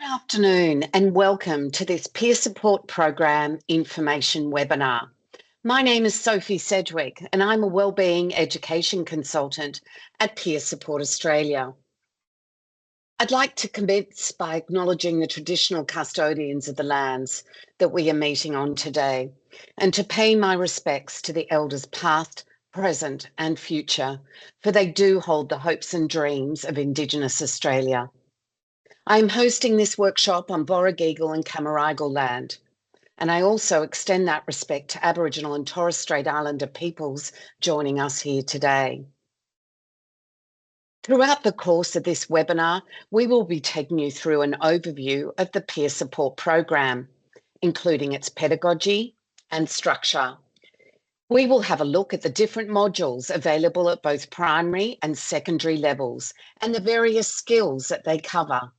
Good afternoon and welcome to this Peer Support Program information webinar. My name is Sophie Sedgwick and I'm a Wellbeing Education Consultant at Peer Support Australia. I'd like to commence by acknowledging the traditional custodians of the lands that we are meeting on today and to pay my respects to the elders past, present and future, for they do hold the hopes and dreams of Indigenous Australia. I'm hosting this workshop on Borrigigal and Cammeraygal land, and I also extend that respect to Aboriginal and Torres Strait Islander peoples joining us here today. Throughout the course of this webinar, we will be taking you through an overview of the Peer Support Program, including its pedagogy and structure. We will have a look at the different modules available at both primary and secondary levels and the various skills that they cover.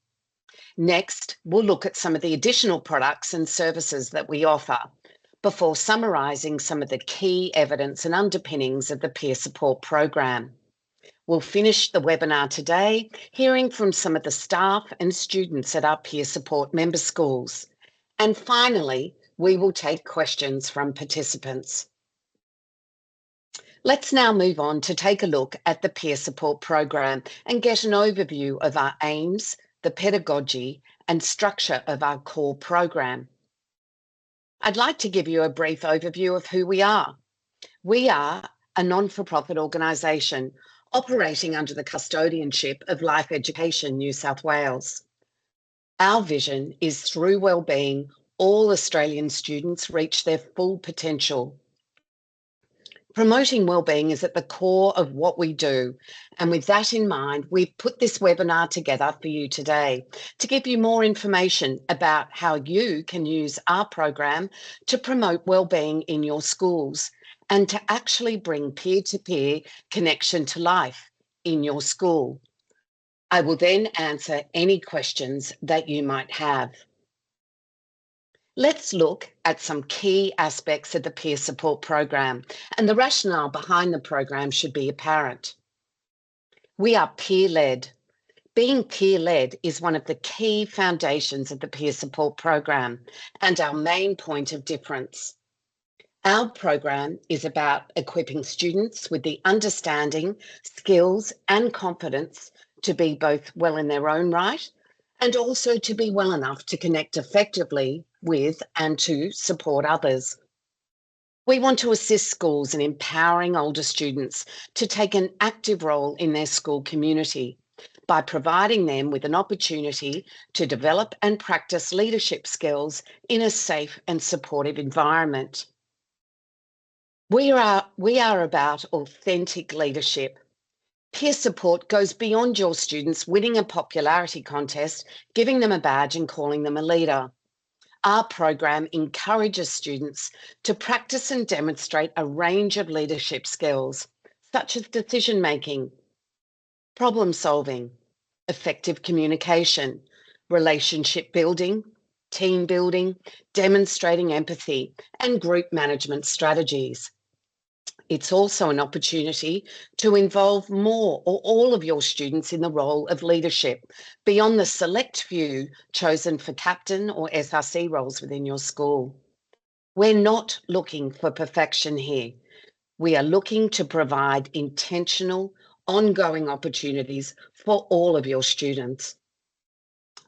Next, we'll look at some of the additional products and services that we offer before summarising some of the key evidence and underpinnings of the Peer Support Program. We'll finish the webinar today hearing from some of the staff and students at our Peer Support member schools. And finally, we will take questions from participants. Let's now move on to take a look at the Peer Support Program and get an overview of our aims, the pedagogy and structure of our core program. I'd like to give you a brief overview of who we are. We are a non-for-profit organisation operating under the custodianship of Life Education New South Wales. Our vision is through wellbeing, all Australian students reach their full potential. Promoting wellbeing is at the core of what we do. And with that in mind, we've put this webinar together for you today to give you more information about how you can use our program to promote wellbeing in your schools and to actually bring peer-to-peer connection to life in your school. I will then answer any questions that you might have. Let's look at some key aspects of the Peer Support Program, and the rationale behind the program should be apparent. We are peer-led. Being peer-led is one of the key foundations of the Peer Support Program and our main point of difference. Our program is about equipping students with the understanding, skills and confidence to be both well in their own right and also to be well enough to connect effectively with and to support others. We want to assist schools in empowering older students to take an active role in their school community by providing them with an opportunity to develop and practice leadership skills in a safe and supportive environment. We are about authentic leadership. Peer support goes beyond your students winning a popularity contest, giving them a badge and calling them a leader. Our program encourages students to practice and demonstrate a range of leadership skills, such as decision-making, problem-solving, effective communication, relationship building, team building, demonstrating empathy, and group management strategies. It's also an opportunity to involve more or all of your students in the role of leadership beyond the select few chosen for captain or SRC roles within your school. We're not looking for perfection here. We are looking to provide intentional, ongoing opportunities for all of your students.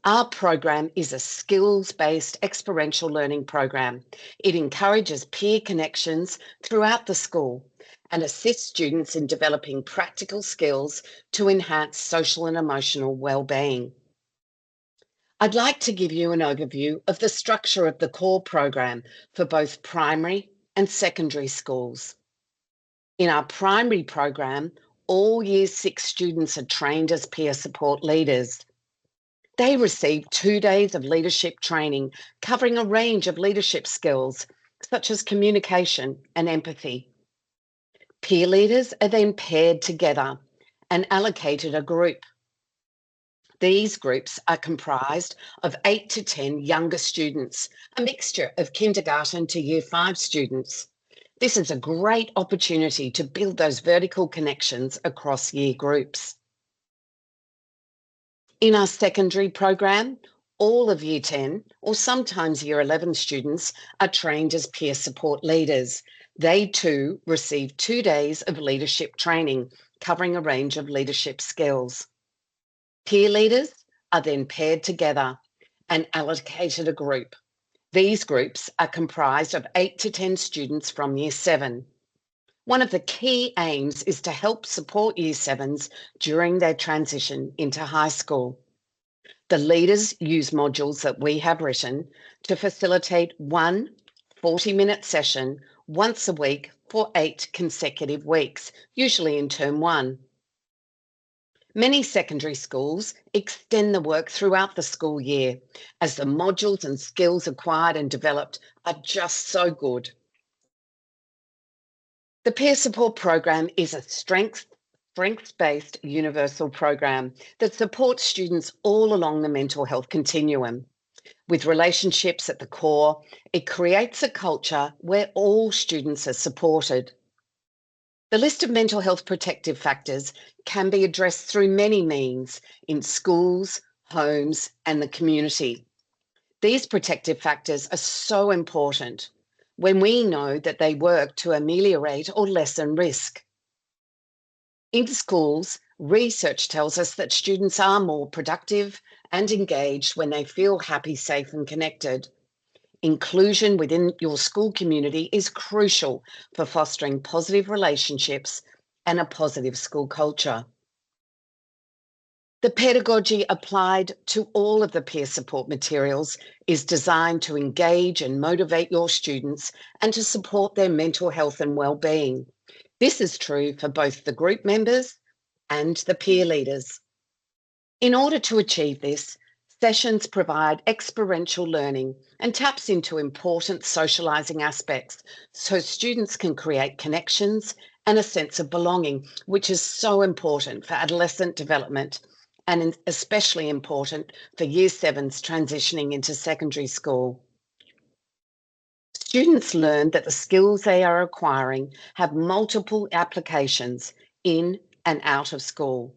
Our program is a skills-based experiential learning program. It encourages peer connections throughout the school and assists students in developing practical skills to enhance social and emotional well-being. I'd like to give you an overview of the structure of the core program for both primary and secondary schools. In our primary program, all Year 6 students are trained as peer support leaders. They receive 2 days of leadership training covering a range of leadership skills such as communication and empathy. Peer leaders are then paired together and allocated a group. These groups are comprised of 8 to 10 younger students, a mixture of kindergarten to Year 5 students. This is a great opportunity to build those vertical connections across year groups. In our secondary program, All of Year 10 or sometimes Year 11 students are trained as peer support leaders. They too receive 2 days of leadership training covering a range of leadership skills. Peer leaders are then paired together and allocated a group. These groups are comprised of 8 to 10 students from Year 7. One of the key aims is to help support Year 7s during their transition into high school. The leaders use modules that we have written to facilitate one 40-minute session once a week for 8 consecutive weeks, usually in term 1. Many secondary schools extend the work throughout the school year as the modules and skills acquired and developed are just so good. The peer support program is a strengths-based universal program that supports students all along the mental health continuum. With relationships at the core, it creates a culture where all students are supported. The list of mental health protective factors can be addressed through many means in schools, homes, and the community. These protective factors are so important when we know that they work to ameliorate or lessen risk. In schools, research tells us that students are more productive and engaged when they feel happy, safe, and connected. Inclusion within your school community is crucial for fostering positive relationships and a positive school culture. The pedagogy applied to all of the peer support materials is designed to engage and motivate your students and to support their mental health and well-being. This is true for both the group members and the peer leaders. In order to achieve this, sessions provide experiential learning and taps into important socialising aspects so students can create connections and a sense of belonging, which is so important for adolescent development and especially important for Year 7s transitioning into secondary school. Students learn that the skills they are acquiring have multiple applications in and out of school.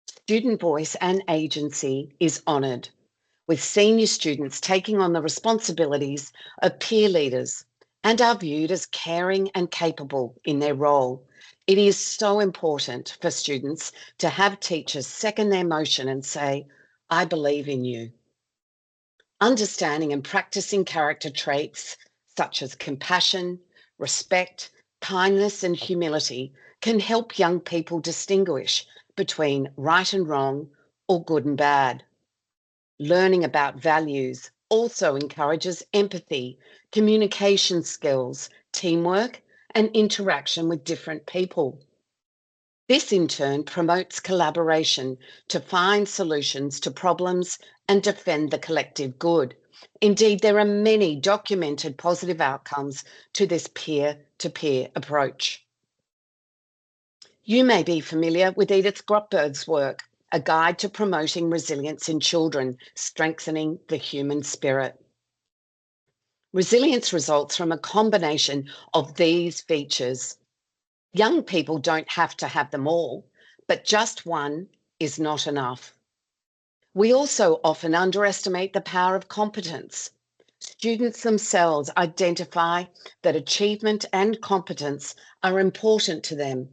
Student voice and agency is honoured, with senior students taking on the responsibilities of peer leaders and are viewed as caring and capable in their role. It is so important for students to have teachers second their motion and say, "I believe in you." Understanding and practicing character traits such as compassion, respect, kindness, and humility can help young people distinguish between right and wrong or good and bad. Learning about values also encourages empathy, communication skills, teamwork, and interaction with different people. This in turn promotes collaboration to find solutions to problems and defend the collective good. Indeed, there are many documented positive outcomes to this peer-to-peer approach. You may be familiar with Edith Grotberg's work, A Guide to Promoting Resilience in Children, Strengthening the Human Spirit. Resilience results from a combination of these features. Young people don't have to have them all, but just one is not enough. We also often underestimate the power of competence. Students themselves identify that achievement and competence are important to them.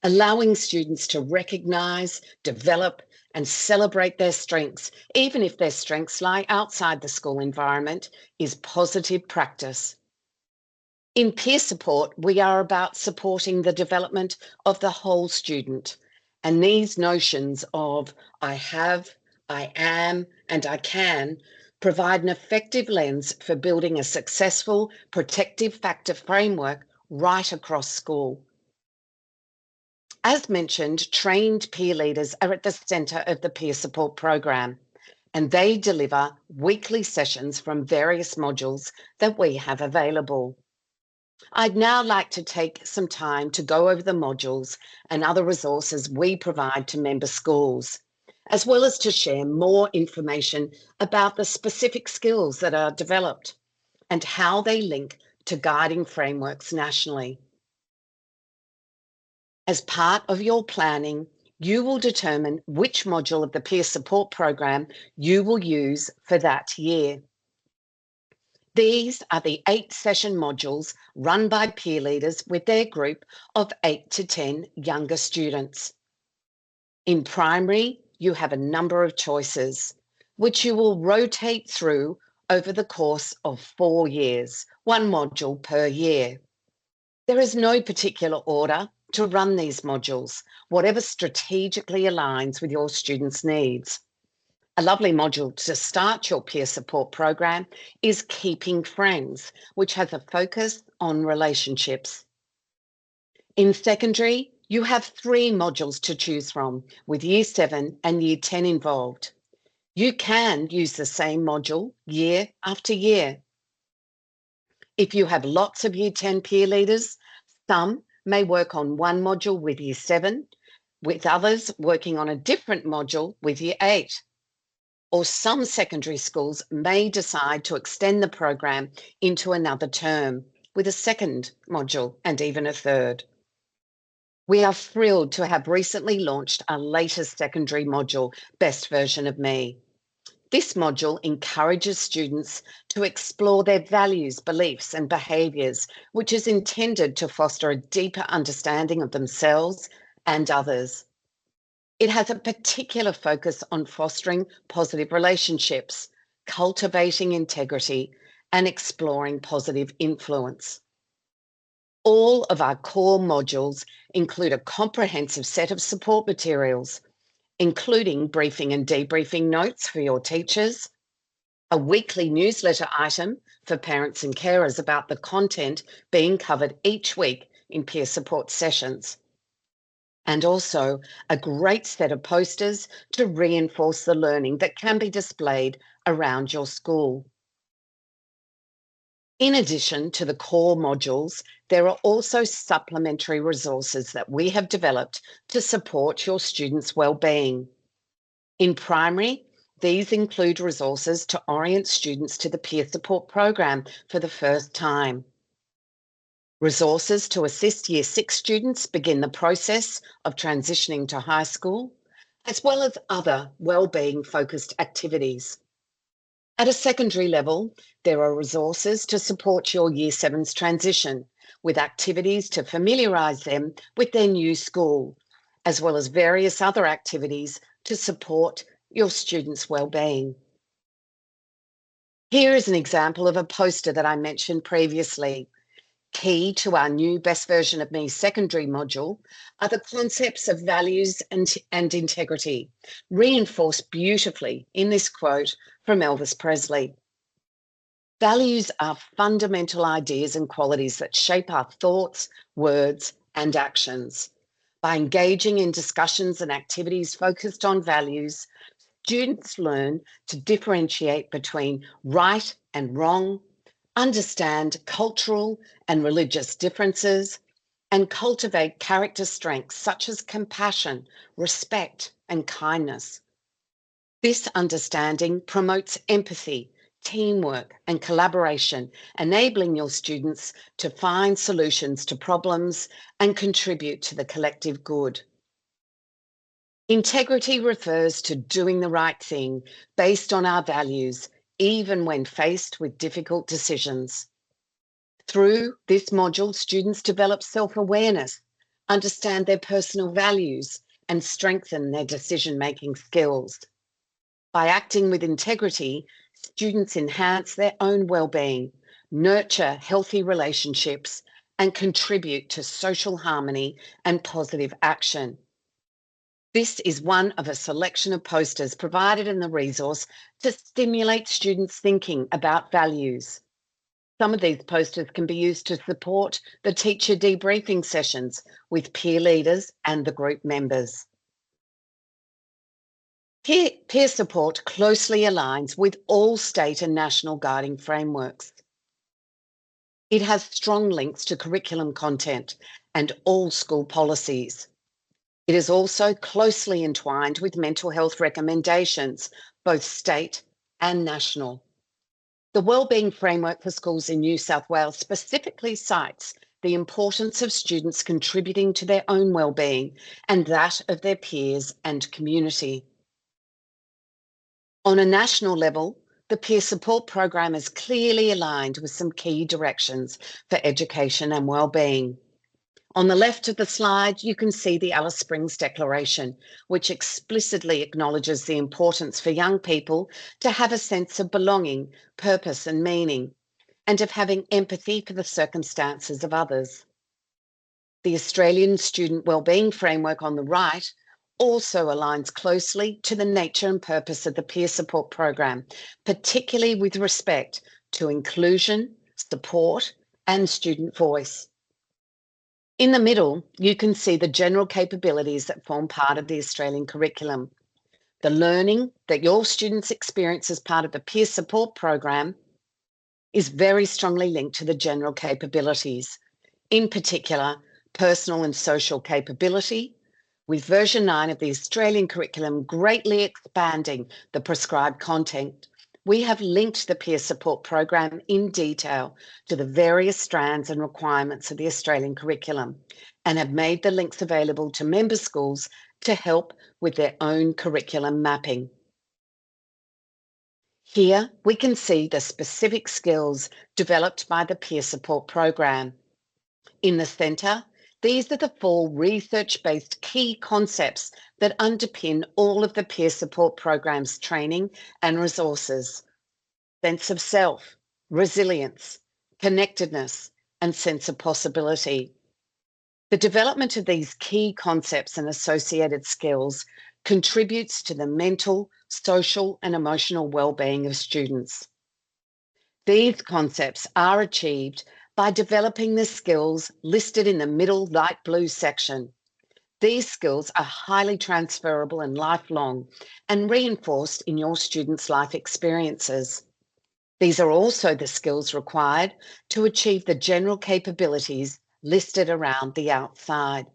Allowing students to recognise, develop, and celebrate their strengths, even if their strengths lie outside the school environment, is positive practice. In peer support, we are about supporting the development of the whole student. And these notions of I have, I am, and I can provide an effective lens for building a successful protective factor framework right across school. As mentioned, trained peer leaders are at the centre of the peer support program, and they deliver weekly sessions from various modules that we have available. I'd now like to take some time to go over the modules and other resources we provide to member schools, as well as to share more information about the specific skills that are developed and how they link to guiding frameworks nationally. As part of your planning, you will determine which module of the peer support program you will use for that year. These are the 8-session modules run by peer leaders with their group of 8 to 10 younger students. In primary, you have a number of choices, which you will rotate through over the course of 4 years, one module per year. There is no particular order to run these modules, whatever strategically aligns with your students' needs. A lovely module to start your peer support program is Keeping Friends, which has a focus on relationships. In secondary, you have 3 modules to choose from, with Year 7 and Year 10 involved. You can use the same module year after year. If you have lots of Year 10 peer leaders, some may work on one module with Year 7, with others working on a different module with Year 8. Or some secondary schools may decide to extend the program into another term with a second module and even a third. We are thrilled to have recently launched our latest secondary module, Best Version of Me. This module encourages students to explore their values, beliefs, and behaviours, which is intended to foster a deeper understanding of themselves and others. It has a particular focus on fostering positive relationships, cultivating integrity, and exploring positive influence. All of our core modules include a comprehensive set of support materials, including briefing and debriefing notes for your teachers, a weekly newsletter item for parents and carers about the content being covered each week in peer support sessions, and also a great set of posters to reinforce the learning that can be displayed around your school. In addition to the core modules, there are also supplementary resources that we have developed to support your students' wellbeing. In primary, these include resources to orient students to the peer support program for the first time, resources to assist Year 6 students begin the process of transitioning to high school, as well as other wellbeing focused activities. At a secondary level, there are resources to support your Year 7's transition, with activities to familiarise them with their new school, as well as various other activities to support your students' wellbeing. Here is an example of a poster that I mentioned previously. Key to our new Best Version of Me secondary module are the concepts of values and integrity, reinforced beautifully in this quote from Elvis Presley. Values are fundamental ideas and qualities that shape our thoughts, words, and actions. By engaging in discussions and activities focused on values, students learn to differentiate between right and wrong, understand cultural and religious differences, and cultivate character strengths such as compassion, respect, and kindness. This understanding promotes empathy, teamwork, and collaboration, enabling your students to find solutions to problems and contribute to the collective good. Integrity refers to doing the right thing based on our values, even when faced with difficult decisions. Through this module, students develop self-awareness, understand their personal values, and strengthen their decision-making skills. By acting with integrity, students enhance their own well-being, nurture healthy relationships, and contribute to social harmony and positive action. This is one of a selection of posters provided in the resource to stimulate students' thinking about values. Some of these posters can be used to support the teacher debriefing sessions with peer leaders and the group members. Peer support closely aligns with all state and national guiding frameworks. It has strong links to curriculum content and all school policies. It is also closely entwined with mental health recommendations, both state and national. The Wellbeing Framework for Schools in New South Wales specifically cites the importance of students contributing to their own well-being and that of their peers and community. On a national level, the peer support program is clearly aligned with some key directions for education and well-being. On the left of the slide, you can see the Alice Springs Declaration, which explicitly acknowledges the importance for young people to have a sense of belonging, purpose and meaning, and of having empathy for the circumstances of others. The Australian Student Wellbeing Framework on the right also aligns closely to the nature and purpose of the peer support program, particularly with respect to inclusion, support, and student voice. In the middle, you can see the general capabilities that form part of the Australian curriculum. The learning that your students experience as part of the peer support program is very strongly linked to the general capabilities, in particular, personal and social capability, with version 9 of the Australian curriculum greatly expanding the prescribed content. We have linked the peer support program in detail to the various strands and requirements of the Australian curriculum and have made the links available to member schools to help with their own curriculum mapping. Here we can see the specific skills developed by the peer support program. In the centre, these are the 4 research-based key concepts that underpin all of the peer support program's training and resources: sense of self, resilience, connectedness, and sense of possibility. The development of these key concepts and associated skills contributes to the mental, social, and emotional well-being of students. These concepts are achieved by developing the skills listed in the middle light blue section. These skills are highly transferable and lifelong and reinforced in your students' life experiences. These are also the skills required to achieve the general capabilities listed around the outside.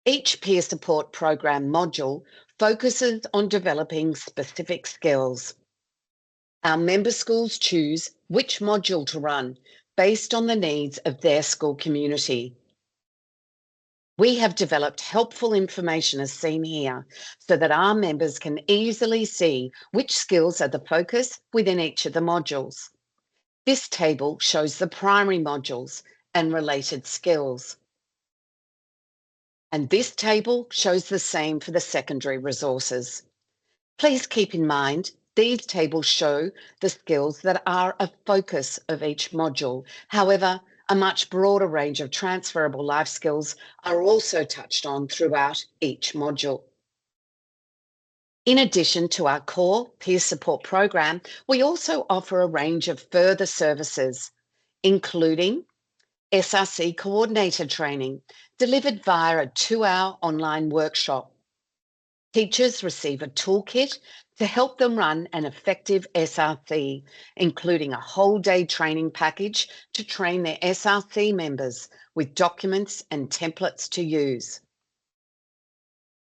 Each peer support program module focuses on developing specific skills. Our member schools choose which module to run based on the needs of their school community. We have developed helpful information as seen here so that our members can easily see which skills are the focus within each of the modules. This table shows the primary modules and related skills. And this table shows the same for the secondary resources. Please keep in mind, these tables show the skills that are a focus of each module. However, a much broader range of transferable life skills are also touched on throughout each module. In addition to our core peer support program, we also offer a range of further services, including SRC coordinator training delivered via a 2-hour online workshop. Teachers receive a toolkit to help them run an effective SRC, including a whole day training package to train their SRC members with documents and templates to use.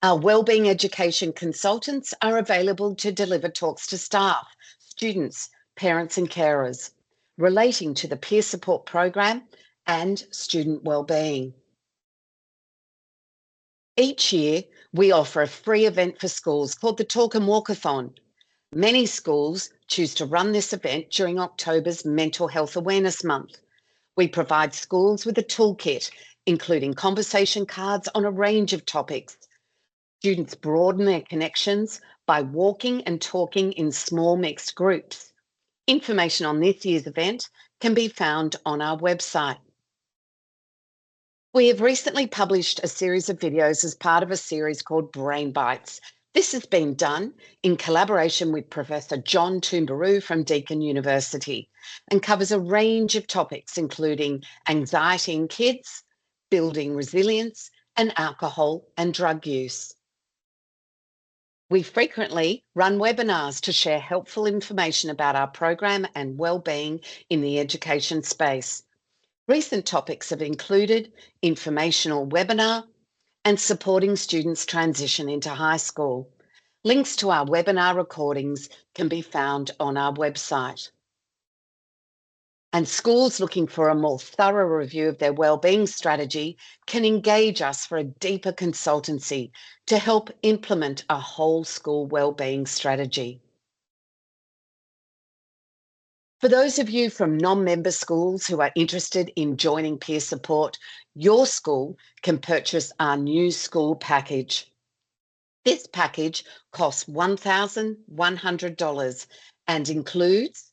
Our Wellbeing Education Consultants are available to deliver talks to staff, students, parents and carers relating to the peer support program and student wellbeing. Each year, we offer a free event for schools called the Talk and Walkathon. Many schools choose to run this event during October's Mental Health Awareness Month. We provide schools with a toolkit, including conversation cards on a range of topics. Students broaden their connections by walking and talking in small mixed groups. Information on this year's event can be found on our website. We have recently published a series of videos as part of a series called Brain Bites. This has been done in collaboration with Professor John Toombaroo from Deakin University and covers a range of topics including anxiety in kids, building resilience, and alcohol and drug use. We frequently run webinars to share helpful information about our program and wellbeing in the education space. Recent topics have included informational webinar and supporting students transition into high school. Links to our webinar recordings can be found on our website. And schools looking for a more thorough review of their wellbeing strategy can engage us for a deeper consultancy to help implement a whole school wellbeing strategy. For those of you from non-member schools who are interested in joining peer support, your school can purchase our new school package. This package costs $1,100 and includes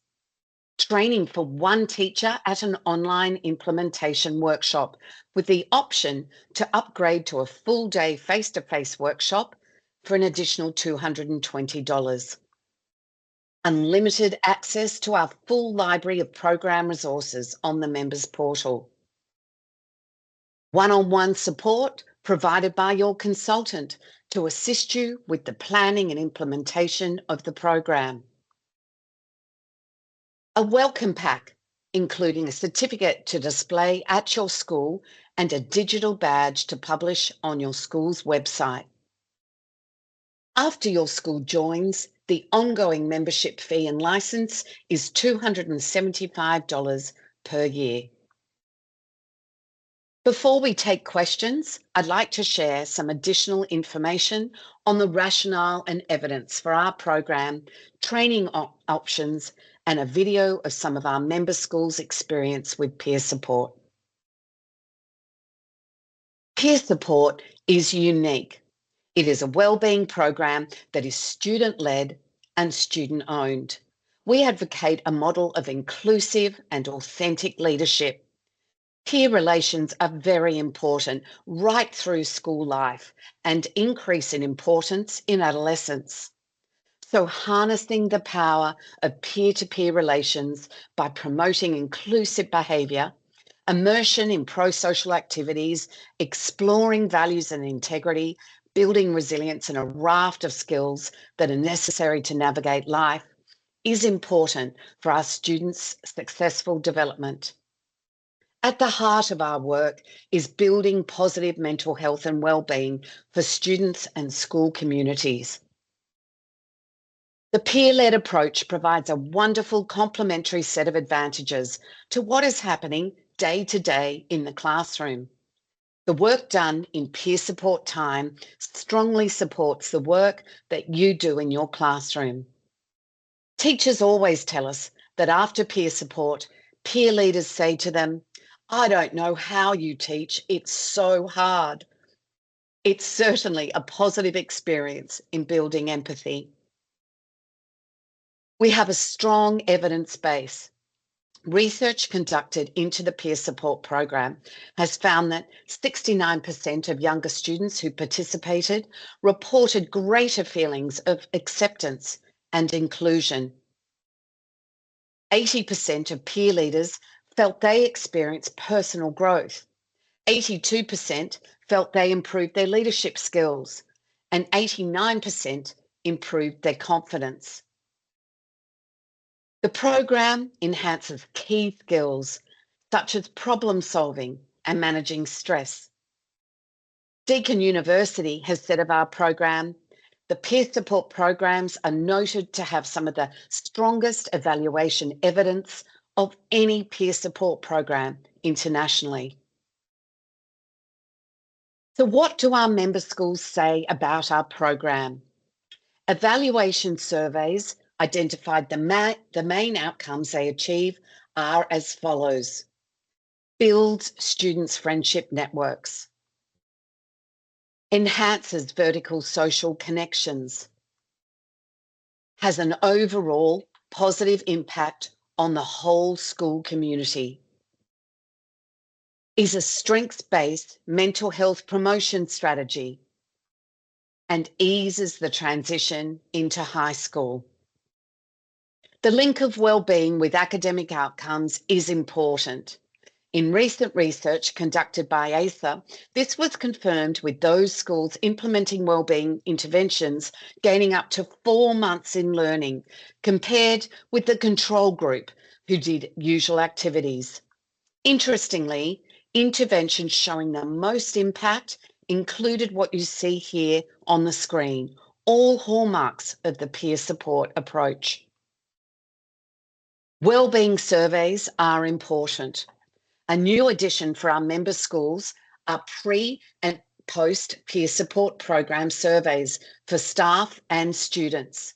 training for one teacher at an online implementation workshop with the option to upgrade to a full day face-to-face workshop for an additional $220. Unlimited access to our full library of program resources on the members portal. One-on-one support provided by your consultant to assist you with the planning and implementation of the program. A welcome pack, including a certificate to display at your school and a digital badge to publish on your school's website. After your school joins, the ongoing membership fee and license is $275 per year. Before we take questions, I'd like to share some additional information on the rationale and evidence for our program, training options, and a video of some of our member schools' experience with peer support. Peer support is unique. It is a wellbeing program that is student-led and student-owned. We advocate a model of inclusive and authentic leadership. Peer relations are very important right through school life and increase in importance in adolescence. So harnessing the power of peer-to-peer relations by promoting inclusive behaviour, immersion in pro-social activities, exploring values and integrity, building resilience and a raft of skills that are necessary to navigate life is important for our students' successful development. At the heart of our work is building positive mental health and wellbeing for students and school communities. The peer-led approach provides a wonderful complementary set of advantages to what is happening day to day in the classroom. The work done in peer support time strongly supports the work that you do in your classroom. Teachers always tell us that after peer support, peer leaders say to them, "I don't know how you teach, it's so hard." It's certainly a positive experience in building empathy. We have a strong evidence base. Research conducted into the peer support program has found that 69% of younger students who participated reported greater feelings of acceptance and inclusion. 80% of peer leaders felt they experienced personal growth. 82% felt they improved their leadership skills, and 89% improved their confidence. The program enhances key skills such as problem solving and managing stress. Deakin University has said of our program, the peer support programs are noted to have some of the strongest evaluation evidence of any peer support program internationally. So what do our member schools say about our program? Evaluation surveys identified the main outcomes they achieve are as follows. Builds students' friendship networks. Enhances vertical social connections. Has an overall positive impact on the whole school community. Is a strengths-based mental health promotion strategy and eases the transition into high school. The link of wellbeing with academic outcomes is important. In recent research conducted by AISA, this was confirmed with those schools implementing wellbeing interventions gaining up to 4 months in learning, compared with the control group who did usual activities. Interestingly, interventions showing the most impact included what you see here on the screen, all hallmarks of the peer support approach. Wellbeing surveys are important. A new addition for our member schools are pre and post peer support program surveys for staff and students.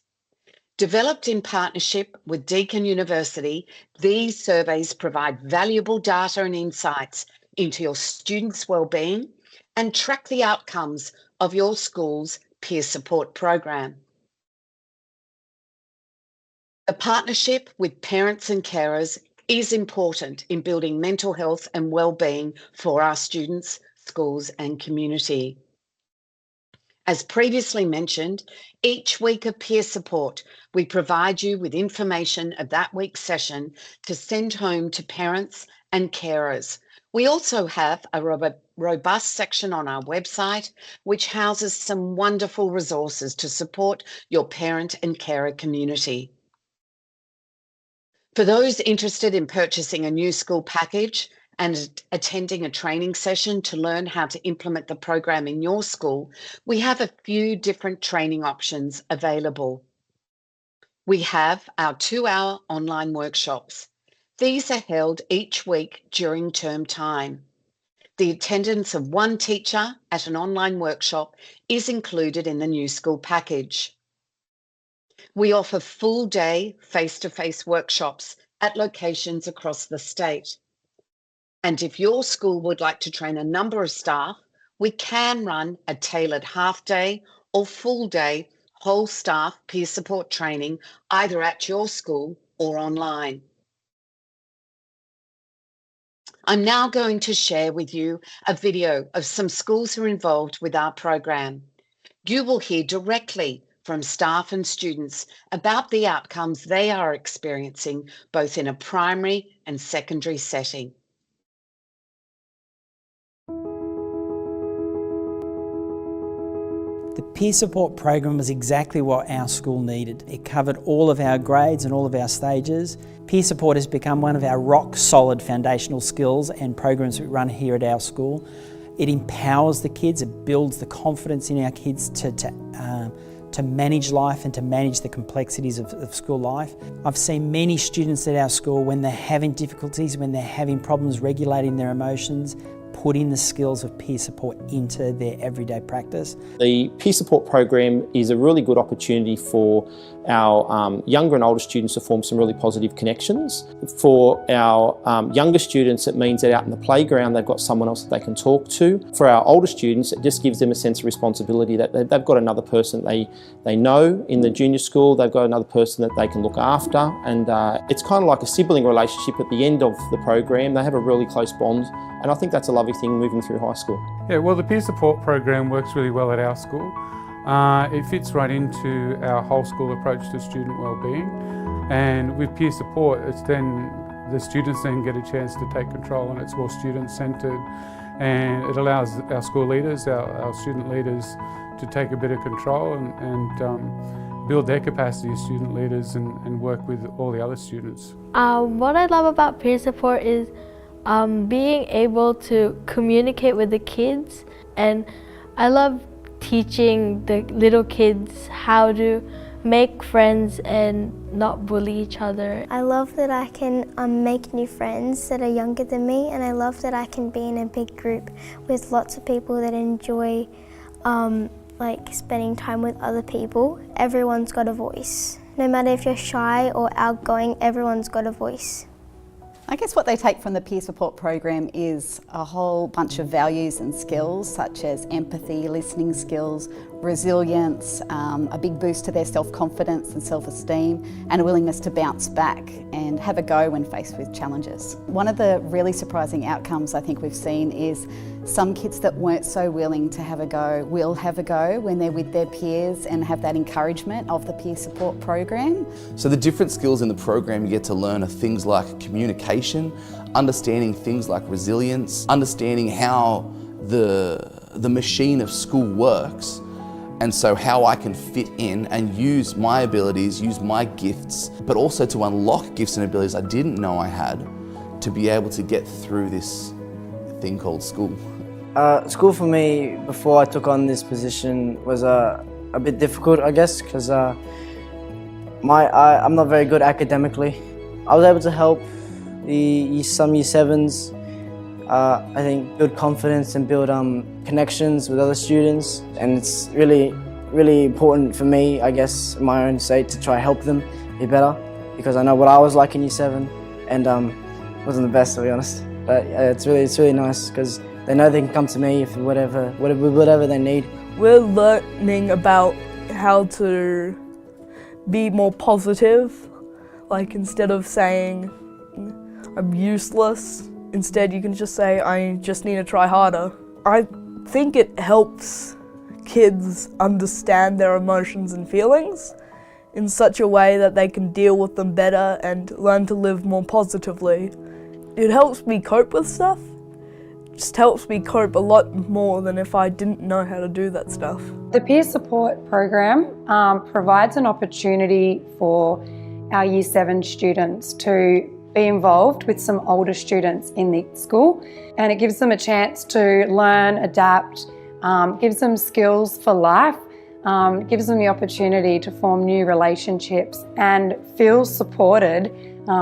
Developed in partnership with Deakin University, these surveys provide valuable data and insights into your students' wellbeing and track the outcomes of your school's peer support program. The partnership with parents and carers is important in building mental health and wellbeing for our students, schools, and community. As previously mentioned, each week of peer support, we provide you with information of that week's session to send home to parents and carers. We also have a robust section on our website, which houses some wonderful resources to support your parent and carer community. For those interested in purchasing a new school package and attending a training session to learn how to implement the program in your school, we have a few different training options available. We have our 2-hour online workshops. These are held each week during term time. The attendance of one teacher at an online workshop is included in the new school package. We offer full-day face-to-face workshops at locations across the state. And if your school would like to train a number of staff, we can run a tailored half-day or full-day whole staff peer support training either at your school or online. I'm now going to share with you a video of some schools who are involved with our program. You will hear directly from staff and students about the outcomes they are experiencing both in a primary and secondary setting. The peer support program was exactly what our school needed. It covered all of our grades and all of our stages. Peer support has become one of our rock-solid foundational skills and programs we run here at our school. It empowers the kids, it builds the confidence in our kids to manage life and to manage the complexities of school life. I've seen many students at our school, when they're having difficulties, when they're having problems regulating their emotions, putting the skills of peer support into their everyday practice. The peer support program is a really good opportunity for our younger and older students to form some really positive connections. For our younger students, it means that out in the playground they've got someone else that they can talk to. For our older students, it just gives them a sense of responsibility that they've got another person they know in the junior school, they've got another person that they can look after, and it's kind of like a sibling relationship at the end of the program. They have a really close bond, and I think that's a lovely thing moving through high school. Yeah, well, the peer support program works really well at our school. It fits right into our whole school approach to student wellbeing, and with peer support, it's then the students then get a chance to take control, and it's more student-centred, and it allows our school leaders, our student leaders, to take a bit of control and build their capacity as student leaders and work with all the other students. What I love about peer support is being able to communicate with the kids, and I love teaching the little kids how to make friends and not bully each other. I love that I can make new friends that are younger than me, and I love that I can be in a big group with lots of people that enjoy like spending time with other people. Everyone's got a voice. No matter if you're shy or outgoing, everyone's got a voice. I guess what they take from the peer support program is a whole bunch of values and skills such as empathy, listening skills, resilience, a big boost to their self-confidence and self-esteem, and a willingness to bounce back and have a go when faced with challenges. One of the really surprising outcomes I think we've seen is some kids that weren't so willing to have a go will have a go when they're with their peers and have that encouragement of the peer support program. So the different skills in the program you get to learn are things like communication, understanding things like resilience, understanding how the machine of school works, and so how I can fit in and use my abilities, use my gifts, but also to unlock gifts and abilities I didn't know I had to be able to get through this thing called school. School for me, before I took on this position, was a bit difficult, I guess, because I'm not very good academically, I was able to help some Year 7s, I think, build confidence and build connections with other students, and it's really important for me, I guess, in my own sake, to try to help them be better, because I know what I was like in Year 7 and wasn't the best, to be honest. But it's really nice because they know they can come to me for whatever they need. We're learning about how to be more positive, like instead of saying I'm useless, instead you can just say I just need to try harder. I think it helps kids understand their emotions and feelings in such a way that they can deal with them better and learn to live more positively. It helps me cope with stuff. It just helps me cope a lot more than if I didn't know how to do that stuff. The peer support program provides an opportunity for our Year 7 students to be involved with some older students in the school, and it gives them a chance to learn, adapt, gives them skills for life, gives them the opportunity to form new relationships and feel supported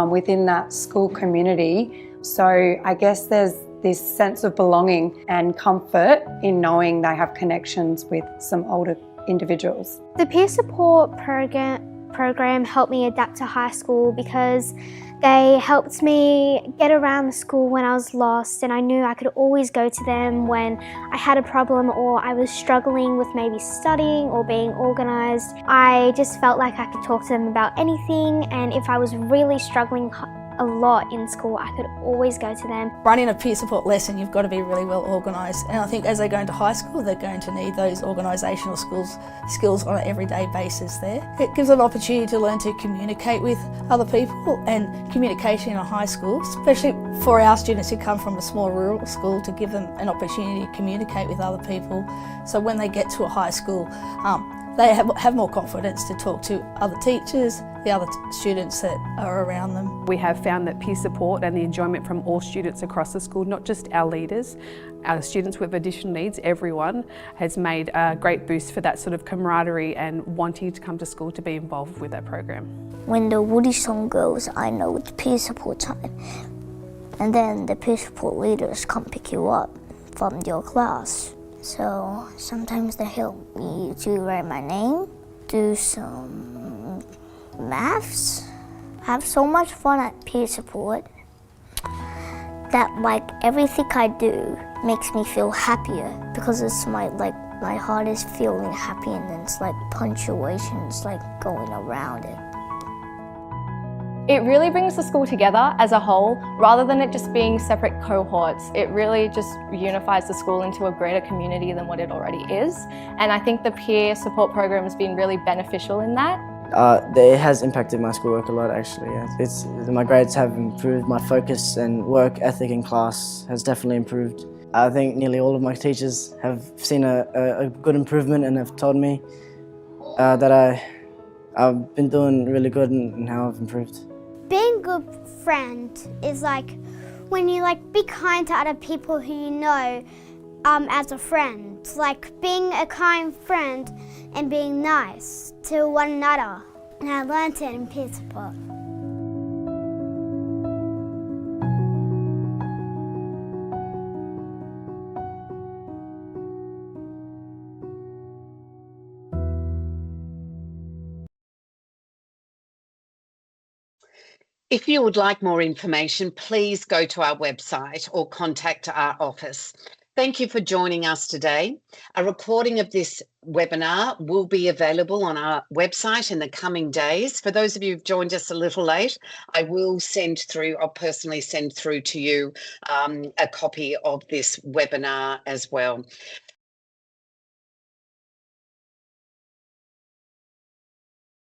within that school community. So I guess there's this sense of belonging and comfort in knowing they have connections with some older individuals. The peer support program helped me adapt to high school because they helped me get around the school when I was lost, and I knew I could always go to them when I had a problem or I was struggling with maybe studying or being organised. I just felt like I could talk to them about anything, and if I was really struggling a lot in school, I could always go to them. Running a peer support lesson, you've got to be really well organised, and I think as they go into high school, they're going to need those organisational skills on an everyday basis there. It gives them an opportunity to learn to communicate with other people, and communication in a high school, especially for our students who come from a small rural school, to give them an opportunity to communicate with other people, so when they get to a high school, they have more confidence to talk to other teachers, the other students that are around them. We have found that peer support and the enjoyment from all students across the school, not just our leaders, our students with additional needs, everyone, has made a great boost for that sort of camaraderie and wanting to come to school to be involved with that program. When the Woody song goes, I know it's peer support time. And then the peer support leaders come pick you up from your class. So sometimes they help me to write my name, do some maths. I have so much fun at peer support that like everything I do makes me feel happier, because it's my heart is feeling happy, and then it's like punctuations like going around it. It really brings the school together as a whole, rather than it just being separate cohorts. It really just unifies the school into a greater community than what it already is. And I think the peer support program has been really beneficial in that. It has impacted my schoolwork a lot, actually. Yeah. My grades have improved, my focus and work ethic in class has definitely improved. I think nearly all of my teachers have seen a good improvement and have told me that I've been doing really good and how I've improved. Being a good friend is like when you be kind to other people who you know as a friend. It's like being a kind friend and being nice to one another. And I learned it in peer support. If you would like more information, please go to our website or contact our office. Thank you for joining us today. A recording of this webinar will be available on our website in the coming days. For those of you who've joined us a little late, I'll personally send through to you a copy of this webinar as well.